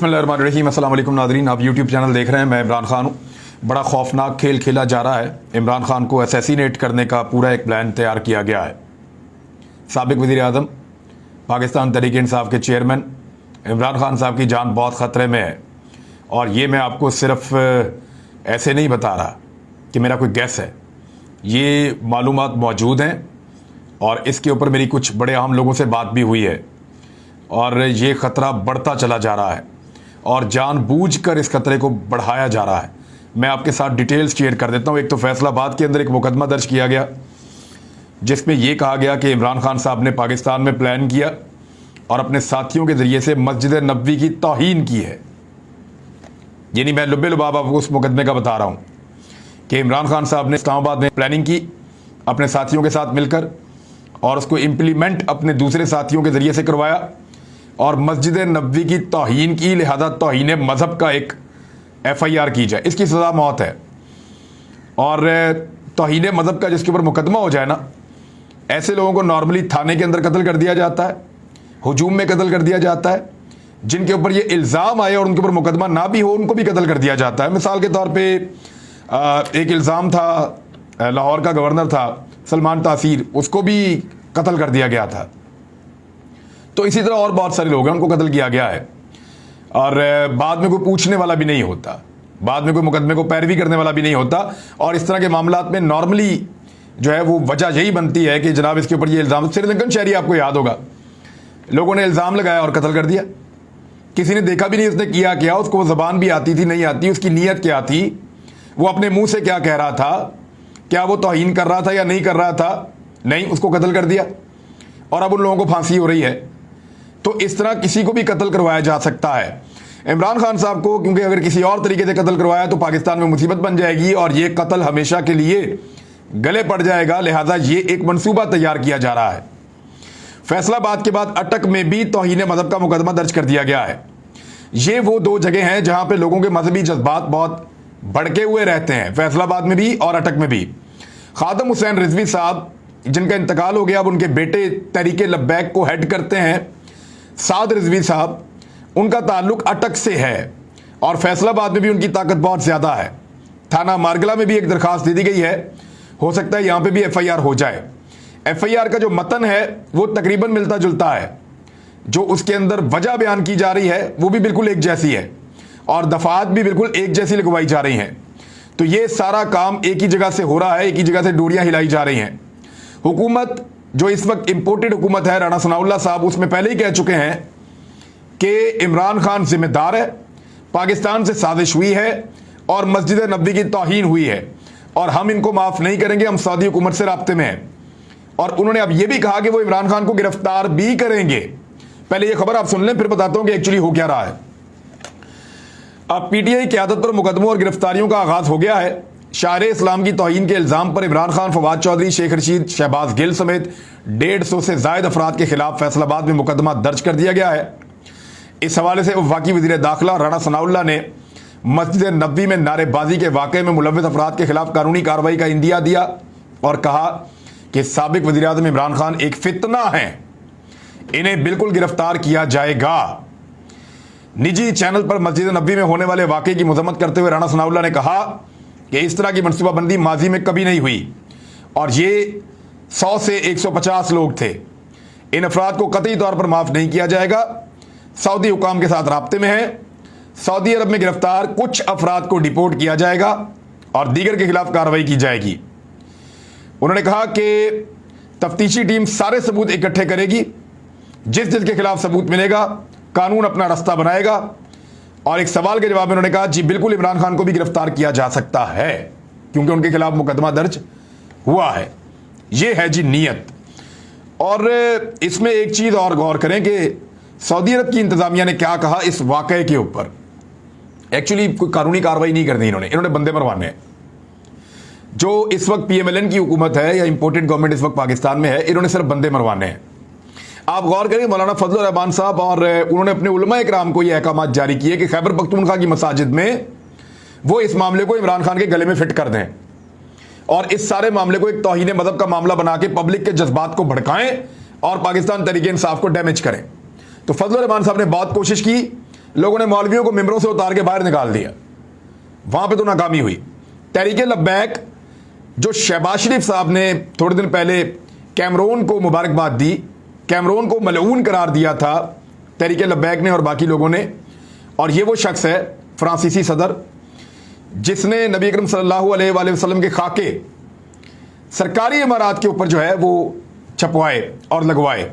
बिस्मिल्लाहिर्रहमानिर्रहीम। अस्सलाम वालेकुम नाज़रीन, आप यूट्यूब चैनल देख रहे हैं। मैं इमरान खान हूँ। बड़ा खौफनाक खेल खेला जा रहा है। इमरान खान को असैसिनेट करने का पूरा एक प्लान तैयार किया गया है। साबिक वज़ीर आज़म पाकिस्तान तहरीक इंसाफ के चेयरमैन इमरान खान साहब की जान बहुत ख़तरे में है। और ये मैं आपको सिर्फ ऐसे नहीं बता रहा कि मेरा कोई गैस है, ये मालूमात मौजूद हैं और इसके ऊपर मेरी कुछ बड़े अहम लोगों से बात भी हुई है। और ये ख़तरा बढ़ता चला जा रहा है और जानबूझकर इस खतरे को बढ़ाया जा रहा है। मैं आपके साथ डिटेल्स शेयर कर देता हूँ। एक तो फैसलाबाद के अंदर एक मुकदमा दर्ज किया गया जिसमें यह कहा गया कि इमरान खान साहब ने पाकिस्तान में प्लान किया और अपने साथियों के ज़रिए से मस्जिद नबवी की तौहीन की है। यानी मैं लुब्बे लुबाब आपको उस मुकदमे का बता रहा हूँ कि इमरान खान साहब ने इस्लामाबाद में प्लानिंग की अपने साथियों के साथ मिलकर और उसको इम्प्लीमेंट अपने दूसरे साथियों के ज़रिए से करवाया और मस्जिद नबवी की तौहीन की, लिहाजा तौहीन मज़हब का एक FIR की जाए। इसकी सज़ा मौत है। और तौहीन मज़हब का जिसके ऊपर मुकदमा हो जाए ना, ऐसे लोगों को नॉर्मली थाने के अंदर कत्ल कर दिया जाता है, हुजूम में कत्ल कर दिया जाता है। जिनके ऊपर ये इल्ज़ाम आए और उनके ऊपर मुकदमा ना भी हो, उनको भी कत्ल कर दिया जाता है। मिसाल के तौर पर एक इल्ज़ाम था, लाहौर का गवर्नर था सलमान तासीर, उसको भी कत्ल कर दिया गया था। तो इसी तरह और बहुत सारे लोग हैं, उनको कत्ल किया गया है और बाद में कोई पूछने वाला भी नहीं होता, बाद में कोई मुकदमे को पैरवी करने वाला भी नहीं होता। और इस तरह के मामलात में नॉर्मली जो है वो वजह यही बनती है कि जनाब इसके ऊपर ये इल्ज़ाम, श्रीलंकन शहरी आपको याद होगा, लोगों ने इल्ज़ाम लगाया और कत्ल कर दिया। किसी ने देखा भी नहीं उसने किया क्या, उसको ज़बान भी आती थी नहीं आती, उसकी नीयत क्या थी, वो अपने मुँह से क्या कह रहा था, क्या वो तौहीन कर रहा था या नहीं कर रहा था, नहीं, उसको कत्ल कर दिया और अब उन लोगों को फांसी हो रही है। तो इस तरह किसी को भी कत्ल करवाया जा सकता है। इमरान खान साहब को क्योंकि अगर किसी और तरीके से कत्ल करवाया तो पाकिस्तान में मुसीबत बन जाएगी और ये कत्ल हमेशा के लिए गले पड़ जाएगा। लिहाजा ये एक मंसूबा तैयार किया जा रहा है। फैसलाबाद के बाद अटक में भी तौहीन मज़हब का मुकदमा दर्ज कर दिया गया है। ये वो दो जगह हैं जहां पे लोगों के मजहबी जज्बात बहुत भड़के हुए रहते हैं, फैसलाबाद में भी और अटक में भी। खादम हुसैन रिजवी साहब जिनका इंतकाल हो गया, अब उनके बेटे तहरीक लब्बैक को हेड करते हैं साद रिजवी साहब, उनका ताल्लुक अटक से है और फैसलाबाद में भी उनकी ताकत बहुत ज़्यादा है। थाना मारगला में भी एक दरखास्त दे दी गई है, हो सकता है यहाँ पे भी FIR हो जाए। FIR का जो मतन है वो तकरीबन मिलता जुलता है, जो उसके अंदर वजह बयान की जा रही है वो भी बिल्कुल एक जैसी है और दफात भी बिल्कुल एक जैसी लिखवाई जा रही हैं। तो ये सारा काम एक ही जगह से हो रहा है, एक ही जगह से डोरियाँ हिलाई जा रही हैं। हुकूमत जो इस वक्त इम्पोर्टेड हुकूमत है, राणा सनाउल्लाह साहब उसमें पहले ही कह चुके हैं कि इमरान खान जिम्मेदार है, पाकिस्तान से साजिश हुई है और मस्जिद नबवी की तौहीन हुई है और हम इनको माफ़ नहीं करेंगे, हम सऊदी हुकूमत से राब्ते में हैं। और उन्होंने अब यह भी कहा कि वो इमरान खान को गिरफ्तार भी करेंगे। पहले ये खबर आप सुन लें, फिर बताता हूं कि एक्चुअली हो क्या रहा है। अब PTI क़यादत पर मुकदमों और गिरफ्तारियों का आगाज हो गया है। शायर इस्लाम की तौहीन के इल्ज़ाम पर इमरान खान, फवाद चौधरी, शेख रशीद, शहबाज गिल समेत 150 से ज़ायद अफराद के खिलाफ फैसलाबाद में मुकदमा दर्ज कर दिया गया है। इस हवाले से वफाकी वज़ीर दाखिला राणा सनाउल्लाह ने मस्जिद नबवी में नारेबाजी के वाक़े में मुलव्विस अफराद के खिलाफ कानूनी कार्रवाई का इंदिया दिया और कहा कि साबिक वज़ीर आज़म इमरान खान एक फितना है, इन्हें बिल्कुल गिरफ्तार किया जाएगा। निजी चैनल पर मस्जिद नबवी में होने वाले वाक़े की मज़म्मत करते हुए राणा सनाउल्लाह ने कहा कि इस तरह की मनसूबाबंदी माजी में कभी नहीं हुई और ये 100 से 150 लोग थे। इन अफराद को कतई तौर पर माफ़ नहीं किया जाएगा। सऊदी हुकाम के साथ राब्ते में है। सऊदी अरब में गिरफ्तार कुछ अफराद को डिपोर्ट किया जाएगा और दीगर के खिलाफ कार्रवाई की जाएगी। उन्होंने कहा कि तफ्तीशी टीम सारे सबूत इकट्ठे करेगी, जिसके खिलाफ सबूत मिलेगा कानून अपना रास्ता बनाएगा। और एक सवाल के जवाब में उन्होंने कहा जी बिल्कुल इमरान खान को भी गिरफ्तार किया जा सकता है क्योंकि उनके खिलाफ मुकदमा दर्ज हुआ है। ये है जी नीयत। और इसमें एक चीज़ और गौर करें कि सऊदी अरब की इंतज़ामिया ने क्या कहा इस वाक़े के ऊपर। एक्चुअली कोई कानूनी कार्रवाई नहीं करनी, इन्होंने बंदे मरवाने हैं। जो इस वक्त PMLN की हुकूमत है या इंपोर्टेड गवर्नमेंट इस वक्त पाकिस्तान में है, इन्होंने सिर्फ बंदे मरवाने हैं। आप गौर करें, मौलाना फजल रहमान साहब और उन्होंने अपने उलमा इकराम को ये अहकाम जारी किए कि खैबर पख्तूनख्वा की मसाजिद में वो इस मामले को इमरान खान के गले में फिट कर दें और इस सारे मामले को एक तौहीन मज़हब का मामला बना के पब्लिक के जज्बात को भड़काएं और पाकिस्तान तहरीक इंसाफ को डैमेज करें। तो फजल रहमान साहब ने बहुत कोशिश की, लोगों ने मौलवियों को मेंबरों से उतार के बाहर निकाल दिया, वहां पे तो नाकामी हुई। तहरीक लब्बैक, जो शहबाज शरीफ साहब ने थोड़े दिन पहले कैमरून को मुबारकबाद दी, कैमरून को मलऊन करार दिया था तहरीक लब्बैक ने और बाकी लोगों ने, और ये वो शख्स है फ्रांसीसी सदर जिसने नबी अकरम सल्लल्लाहु अलैहि वसल्लम के खाके सरकारी इमारत के ऊपर जो है वो छपवाए और लगवाए,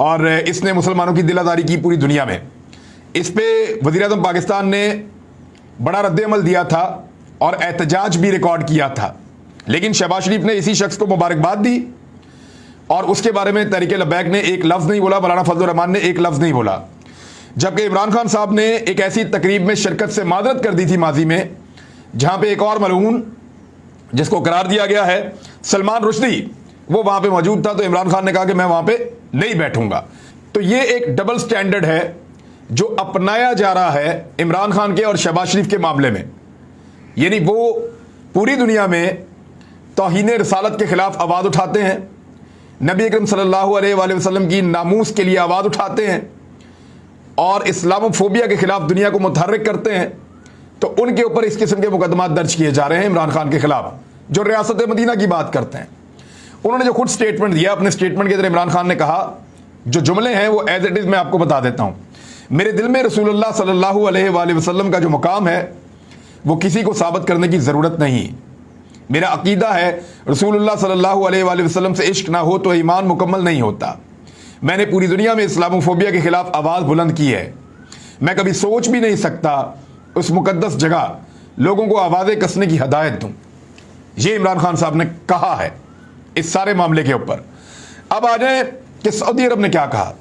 और इसने मुसलमानों की दिलादारी की पूरी दुनिया में। इस पे वज़ीर-ए-आज़म पाकिस्तान ने बड़ा रद्द-ए-अमल दिया था और एहतजाज भी रिकॉर्ड किया था, लेकिन शहबाज शरीफ ने इसी शख्स को मुबारकबाद दी और उसके बारे में तहरीक लब्बैक ने एक लफ्ज़ नहीं बोला, मौलाना फजलुर रहमान ने एक लफ्ज़ नहीं बोला। जबकि इमरान खान साहब ने एक ऐसी तकरीब में शिरकत से मादरत कर दी थी माजी में, जहां पे एक और मलऊन जिसको करार दिया गया है सलमान रुश्दी, वो वहां पे मौजूद था, तो इमरान खान ने कहा कि मैं वहां पे नहीं बैठूंगा। तो ये एक डबल स्टैंडर्ड है जो अपनाया जा रहा है इमरान खान के और शहबाज शरीफ के मामले में। यानी वो पूरी दुनिया में तौहीन रिसालत के खिलाफ आवाज़ उठाते हैं, नबी अकरम सल्लल्लाहु अलैहि वसल्लम की नामूस के लिए आवाज़ उठाते हैं और इस्लामोफोबिया के खिलाफ दुनिया को मुतहर्रिक करते हैं। तो उनके ऊपर इस किस्म के मुकदमात दर्ज किए जा रहे हैं इमरान खान के खिलाफ, जो रियासत मदीना की बात करते हैं। उन्होंने जो खुद स्टेटमेंट दिया, अपने स्टेटमेंट के अंदर इमरान खान ने कहा, जो जुमले हैं वो एज इट इज़ मैं आपको बता देता हूँ। मेरे दिल में रसूलुल्लाह सल्लल्लाहु अलैहि वसल्लम का जो मुकाम है वो किसी को साबित करने की ज़रूरत नहीं। मेरा अकीदा है रसूलुल्लाह सल्लल्लाहु अलैहि वसल्लम से इश्क ना हो तो ईमान मुकम्मल नहीं होता। मैंने पूरी दुनिया में इस्लामोफोबिया के खिलाफ आवाज़ बुलंद की है। मैं कभी सोच भी नहीं सकता उस मुकद्दस जगह लोगों को आवाज़ें कसने की हदायत दूं। ये इमरान खान साहब ने कहा है इस सारे मामले के ऊपर। अब आ जाए कि सऊदी अरब ने क्या कहा।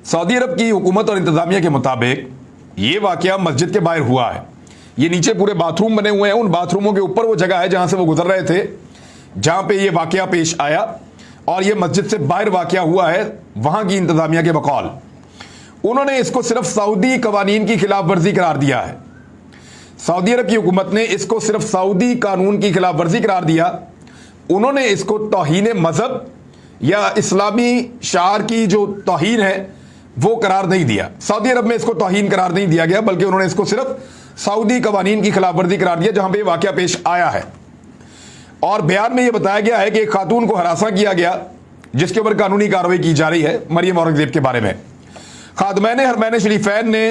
सऊदी अरब की हुकूमत और इंतज़ामिया के मुताबिक ये वाक़या मस्जिद के बाहर हुआ है। ये नीचे पूरे बाथरूम बने हुए हैं, उन बाथरूमों के ऊपर वो जगह है जहाँ से वो गुजर रहे थे, जहाँ पे ये वाक़या पेश आया, और ये मस्जिद से बाहर वाक़या हुआ है वहाँ की इंतज़ामिया के बकौल। उन्होंने इसको सिर्फ सऊदी कवानीन की खिलाफ वर्जी करार दिया है। सऊदी अरब की हुकूमत ने इसको सिर्फ सऊदी कानून की खिलाफ वर्जी करार दिया। उन्होंने इसको तौहीन मज़हब या इस्लामी शार की जो तौहीन है वो करार नहीं दिया। सऊदी अरब में इसको तौहीन करार नहीं दिया गया, बल्कि उन्होंने इसको सिर्फ सऊदी कवानीन की खिलाफ वर्जी करार दिया जहां पे वाक़या पेश आया है। और बयान में यह बताया गया है कि एक खातून को हरासा किया गया जिसके ऊपर कानूनी कार्रवाई की जा रही है, मरियम औरंगजेब के बारे में। खादमैन हरमैन शरीफैन ने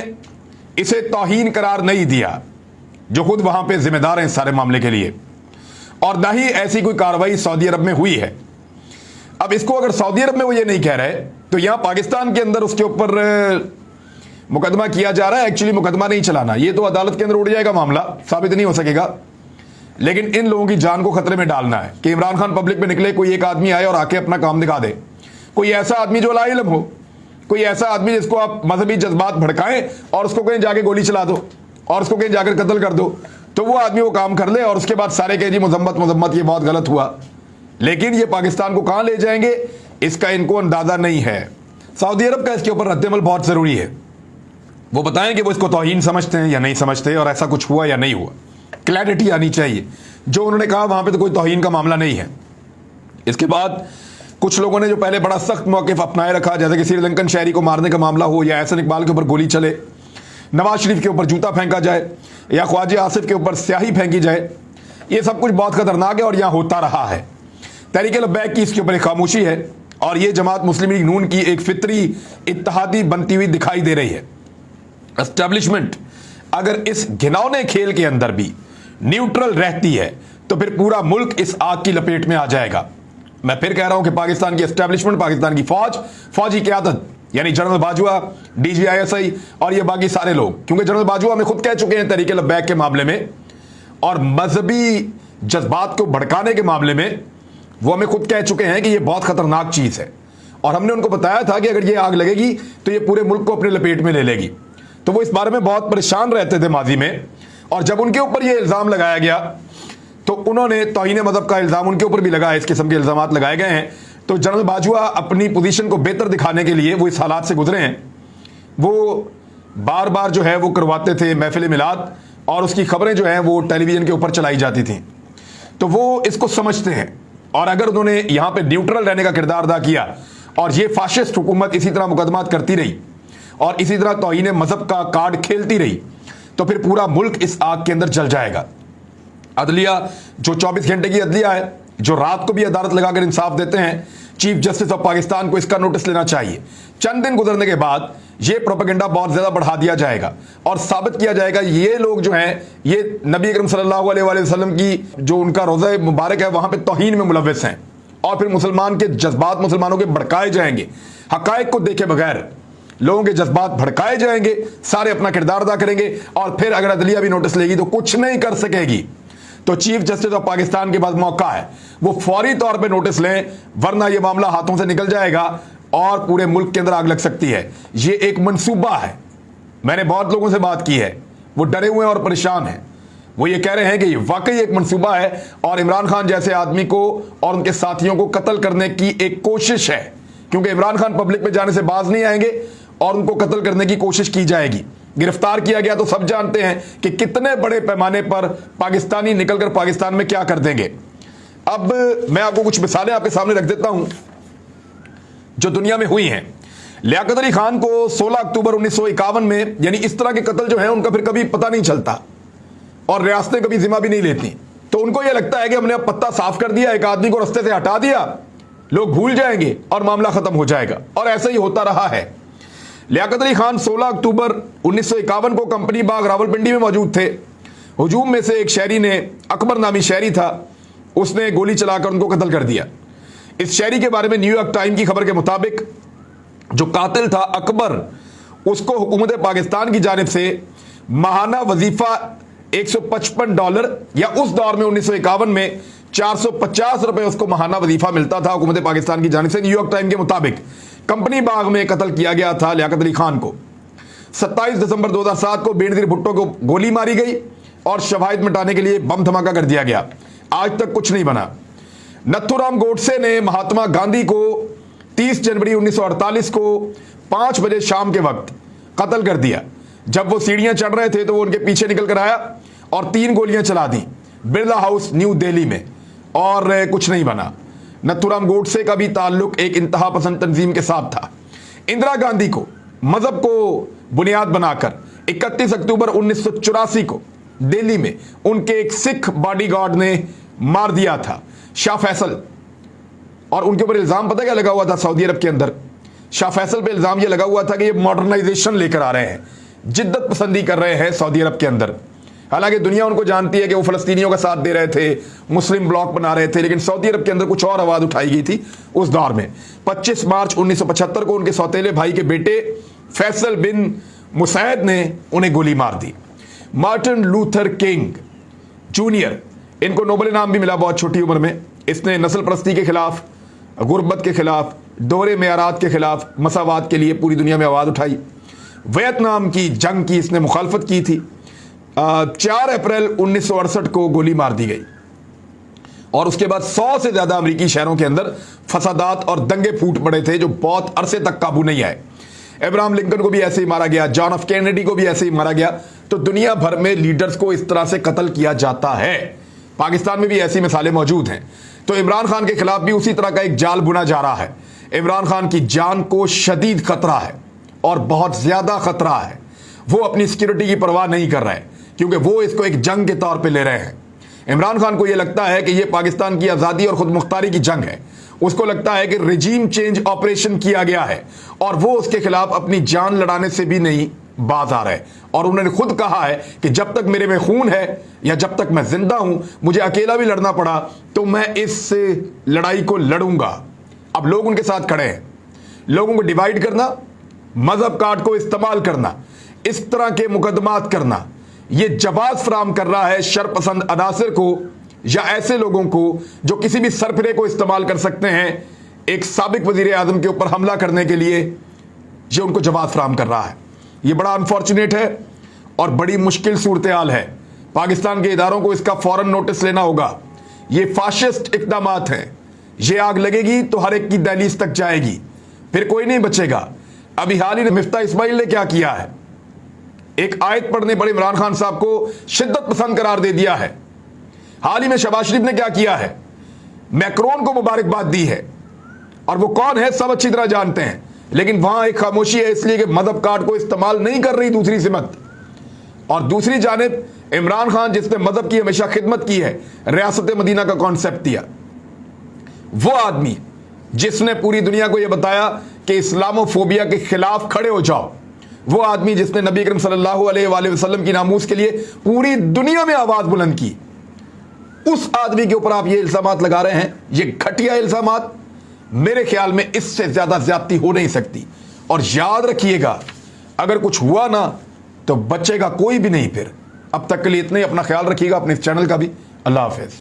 इसे तौहीन करार नहीं दिया, जो खुद वहां पे जिम्मेदार हैं इस सारे मामले के लिए, और ना ही ऐसी कोई कार्रवाई सऊदी अरब में हुई है। अब इसको अगर सऊदी अरब में वो ये नहीं कह रहे तो यहां पाकिस्तान के अंदर उसके ऊपर मुकदमा किया जा रहा है। एक्चुअली मुकदमा नहीं चलाना, ये तो अदालत के अंदर उड़ जाएगा, मामला साबित नहीं हो सकेगा, लेकिन इन लोगों की जान को खतरे में डालना है कि इमरान खान पब्लिक में निकले, कोई एक आदमी आए और आके अपना काम दिखा दे, कोई ऐसा आदमी जो लाइलम हो, कोई ऐसा आदमी जिसको आप मजहबी जज्बात भड़काएं और उसको कहीं जाके गोली चला दो और उसको कहीं जाकर कत्ल कर दो, तो वो आदमी वो काम कर ले और उसके बाद सारे कहे जी मजम्मत ये बहुत गलत हुआ। लेकिन ये पाकिस्तान को कहां ले जाएंगे इसका इनको अंदाजा नहीं है। सऊदी अरब का इसके ऊपर रद्द-ए-अमल बहुत जरूरी है। वो बताएं कि वो इसको तौहीन समझते हैं या नहीं समझते, और ऐसा कुछ हुआ या नहीं हुआ, क्लैरिटी आनी चाहिए। जो उन्होंने कहा वहां पे तो कोई तौहीन का मामला नहीं है। इसके बाद कुछ लोगों ने जो पहले बड़ा सख्त मौक़िफ़ अपनाए रखा, जैसे कि श्रीलंकन शहरी को मारने का मामला हो, या एहसन इकबाल के ऊपर गोली चले, नवाज शरीफ के ऊपर जूता फेंका जाए, या ख्वाजा आसिफ के ऊपर स्याही फेंकी जाए, ये सब कुछ बहुत खतरनाक है और यहाँ होता रहा है। तहरीक लब्बैक की इसके ऊपर एक खामोशी है और ये जमात मुस्लिम लीग नून की एक फितरी इत्तेहादी बनती हुई दिखाई दे रही है। एस्टेब्लिशमेंट अगर इस घिनौने खेल के अंदर भी न्यूट्रल रहती है तो फिर पूरा मुल्क इस आग की लपेट में आ जाएगा। मैं फिर कह रहा हूं कि पाकिस्तान की एस्टेब्लिशमेंट, पाकिस्तान की फौजी क़यादत यानी जनरल बाजवा, DGI और ये बाकी सारे लोग, क्योंकि जनरल बाजवा हमें खुद कह चुके हैं तहरीक लब्बैक के मामले में और मजहबी जज्बात को भड़काने के मामले में, वो हमें खुद कह चुके हैं कि ये बहुत खतरनाक चीज़ है, और हमने उनको बताया था कि अगर ये आग लगेगी तो ये पूरे मुल्क को अपने लपेट में ले लेगी। तो वो इस बारे में बहुत परेशान रहते थे माजी में, और जब उनके ऊपर ये इल्ज़ाम लगाया गया तो उन्होंने तौहीन मज़हब का इल्ज़ाम उनके ऊपर भी लगाया, इस किस्म के इल्ज़ामात लगाए गए हैं। तो जनरल बाजवा अपनी पोजीशन को बेहतर दिखाने के लिए वो इस हालात से गुजरे हैं। वो बार बार जो है वो करवाते थे महफिल मिलाद, और उसकी खबरें जो हैं वो टेलीविज़न के ऊपर चलाई जाती थी। तो वो इसको समझते हैं, और अगर उन्होंने यहाँ पे न्यूट्रल रहने का किरदार अदा किया और ये फाशिस्ट हुकूमत इसी तरह मुकदमात करती रही اور اسی طرح توہین مذہب کا کارڈ کھیلتی رہی تو پھر پورا ملک اس آگ کے اندر جل جائے گا۔ عدلیہ جو 24 گھنٹے کی عدلیہ ہے، جو رات کو بھی عدالت لگا کر انصاف دیتے ہیں، چیف جسٹس آف پاکستان کو اس کا نوٹس لینا چاہیے۔ چند دن گزرنے کے بعد یہ پروپیگنڈا بہت زیادہ بڑھا دیا جائے گا اور ثابت کیا جائے گا یہ لوگ جو ہیں یہ نبی اکرم صلی اللہ علیہ وآلہ وسلم کی جو ان کا روزہ مبارک ہے وہاں پہ توہین میں ملوث ہیں، اور پھر مسلمان کے جذبات مسلمانوں کے بھڑکائے جائیں گے، حقائق کو دیکھے بغیر لوگوں کے جذبات بھڑکائے جائیں گے، سارے اپنا کردار ادا کریں گے، اور پھر اگر عدلیہ بھی نوٹس لے گی تو کچھ نہیں کر سکے گی۔ تو چیف جسٹس آف پاکستان کے پاس موقع ہے، وہ فوری طور پہ نوٹس لیں، ورنہ یہ معاملہ ہاتھوں سے نکل جائے گا اور پورے ملک کے اندر آگ لگ سکتی ہے۔ یہ ایک منصوبہ ہے، میں نے بہت لوگوں سے بات کی ہے، وہ ڈرے ہوئے ہیں اور پریشان ہیں، وہ یہ کہہ رہے ہیں کہ یہ واقعی ایک منصوبہ ہے اور عمران خان جیسے آدمی کو اور ان کے ساتھیوں کو قتل کرنے کی ایک کوشش ہے، کیونکہ عمران خان پبلک میں جانے سے باز نہیں آئیں گے اور ان کو قتل کرنے کی کوشش کی جائے گی۔ گرفتار کیا گیا تو سب جانتے ہیں کہ کتنے بڑے پیمانے پر پاکستانی نکل کر پاکستان میں کیا کر دیں گے۔ اب میں آپ کو کچھ مثالیں آپ کے سامنے رکھ دیتا ہوں جو دنیا میں ہوئی ہیں۔ لیاقت علی خان کو 16 اکتوبر 1951 میں، یعنی اس طرح کے قتل جو ہیں ان کا پھر کبھی پتہ نہیں چلتا اور ریاستیں کبھی ذمہ بھی نہیں لیتی، تو ان کو یہ لگتا ہے کہ ہم نے اب پتہ صاف کر دیا، ایک آدمی کو رستے سے ہٹا دیا، لوگ بھول جائیں گے اور معاملہ ختم ہو جائے گا، اور ایسا ہی ہوتا رہا ہے۔ لیاقت علی خان 16 اکتوبر 1951 کو کمپنی باغ راولپنڈی میں موجود تھے۔ ہجوم میں سے ایک شہری نے، اکبر نامی شہری تھا، اس نے گولی چلا کر ان کو قتل کر دیا۔ اس شہری کے بارے میں نیو یارک ٹائم کی خبر کے مطابق جو قاتل تھا اکبر، اس کو حکومت پاکستان کی جانب سے ماہانہ وظیفہ $155 یا اس دور میں 1951 میں $450 اس کو ماہانہ وظیفہ ملتا تھا حکومت پاکستان کی جانب سے۔ نیو یارک ٹائم کے مطابق کمپنی باغ میں قتل کیا گیا تھا لیاقت علی خان کو۔ 27 دسمبر 2007 کو بینظیر بھٹو کو گولی ماری گئی اور شواہد مٹانے کے لیے بم دھماکہ کر دیا گیا، آج تک کچھ نہیں بنا۔ نتھو رام گوڈسے نے مہاتما گاندھی کو 30 جنوری 1948 کو 5 بجے شام کے وقت قتل کر دیا۔ جب وہ سیڑھیاں چڑھ رہے تھے تو وہ ان کے پیچھے نکل کر آیا اور 3 گولیاں چلا دیں برلا ہاؤس نیو دہلی میں، اور کچھ نہیں بنا۔ نتھو رام گوڈسے کا بھی تعلق ایک انتہا پسند تنظیم کے ساتھ تھا۔ اندرا گاندھی کو مذہب کو بنیاد بنا کر 31 اکتوبر 1984 کو دہلی میں ان کے ایک سکھ باڈی گارڈ نے مار دیا تھا، شاہ فیصل، اور ان کے اوپر الزام پتہ کیا لگا ہوا تھا سعودی عرب کے اندر؟ شاہ فیصل پہ الزام یہ لگا ہوا تھا کہ یہ ماڈرنائزیشن لے کر آ رہے ہیں، جدت پسندی کر رہے ہیں سعودی عرب کے اندر۔ حالانکہ دنیا ان کو جانتی ہے کہ وہ فلسطینیوں کا ساتھ دے رہے تھے، مسلم بلاک بنا رہے تھے، لیکن سعودی عرب کے اندر کچھ اور آواز اٹھائی گئی تھی اس دور میں۔ 25 مارچ 1975 کو ان کے سوتیلے بھائی کے بیٹے فیصل بن مسعود نے انہیں گولی مار دی۔ مارٹن لوتھر کنگ جونیئر، ان کو نوبل انعام بھی ملا بہت چھوٹی عمر میں۔ اس نے نسل پرستی کے خلاف، غربت کے خلاف، دوہرے معیارات کے خلاف، مساوات کے لیے پوری دنیا میں آواز اٹھائی۔ ویتنام کی جنگ کی اس نے مخالفت کی تھی۔ 4 اپریل 1968 کو گولی مار دی گئی، اور اس کے بعد 100 سے زیادہ امریکی شہروں کے اندر فسادات اور دنگے پھوٹ پڑے تھے جو بہت عرصے تک قابو نہیں آئے۔ ابراہم لنکن کو بھی ایسے ہی مارا گیا، جان ایف کینیڈی کو بھی ایسے ہی مارا گیا۔ تو دنیا بھر میں لیڈرز کو اس طرح سے قتل کیا جاتا ہے، پاکستان میں بھی ایسی مثالیں موجود ہیں۔ تو عمران خان کے خلاف بھی اسی طرح کا ایک جال بنا جا رہا ہے۔ عمران خان کی جان کو شدید خطرہ ہے اور بہت زیادہ خطرہ ہے، وہ اپنی سیکیورٹی کی پرواہ نہیں کر رہے کیونکہ وہ اس کو ایک جنگ کے طور پہ لے رہے ہیں۔ عمران خان کو یہ لگتا ہے کہ یہ پاکستان کی آزادی اور خود مختاری کی جنگ ہے، اس کو لگتا ہے کہ رجیم چینج آپریشن کیا گیا ہے اور وہ اس کے خلاف اپنی جان لڑانے سے بھی نہیں باز آ رہے، اور انہوں نے خود کہا ہے کہ جب تک میرے میں خون ہے یا جب تک میں زندہ ہوں، مجھے اکیلا بھی لڑنا پڑا تو میں اس لڑائی کو لڑوں گا۔ اب لوگ ان کے ساتھ کھڑے ہیں، لوگوں کو ڈیوائیڈ کرنا، مذہب کارڈ کو استعمال کرنا، اس طرح کے مقدمات کرنا، یہ جواز فراہم کر رہا ہے شر پسند عناصر کو یا ایسے لوگوں کو جو کسی بھی سرفرے کو استعمال کر سکتے ہیں ایک سابق وزیر اعظم کے اوپر حملہ کرنے کے لیے، یہ ان کو جواز فراہم کر رہا ہے۔ یہ بڑا انفارچونیٹ ہے اور بڑی مشکل صورتحال ہے۔ پاکستان کے اداروں کو اس کا فوراً نوٹس لینا ہوگا۔ یہ فاشسٹ اقدامات ہیں، یہ آگ لگے گی تو ہر ایک کی دہلیز تک جائے گی، پھر کوئی نہیں بچے گا۔ ابھی حال ہی مفتاح اسماعیل نے کیا کیا ہے؟ ایک آیت پڑھنے پر عمران خان صاحب کو شدت پسند قرار دے دیا ہے۔ حال ہی میں شہباز شریف نے کیا کیا ہے؟ میکرون کو مبارکباد دی ہے، اور وہ کون ہے سب اچھی طرح جانتے ہیں۔ لیکن وہاں ایک خاموشی ہے اس لیے کہ مذہب کارڈ کو استعمال نہیں کر رہی دوسری سمت. اور دوسری جانب عمران خان جس نے مذہب کی ہمیشہ خدمت کی ہے, ریاست مدینہ کا کانسیپٹ دیا, وہ آدمی جس نے پوری دنیا کو یہ بتایا کہ اسلامو فوبیا کے خلاف کھڑے ہو جاؤ, وہ آدمی جس نے نبی کریم صلی اللہ علیہ وآلہ وسلم کی ناموس کے لیے پوری دنیا میں آواز بلند کی, اس آدمی کے اوپر آپ یہ الزامات لگا رہے ہیں. یہ گھٹیا الزامات, میرے خیال میں اس سے زیادہ زیادتی ہو نہیں سکتی. اور یاد رکھیے گا اگر کچھ ہوا نا تو بچے گا کوئی بھی نہیں. پھر اب تک کے لیے اتنے, اپنا خیال رکھیے گا, اپنے اس چینل کا بھی. اللہ حافظ.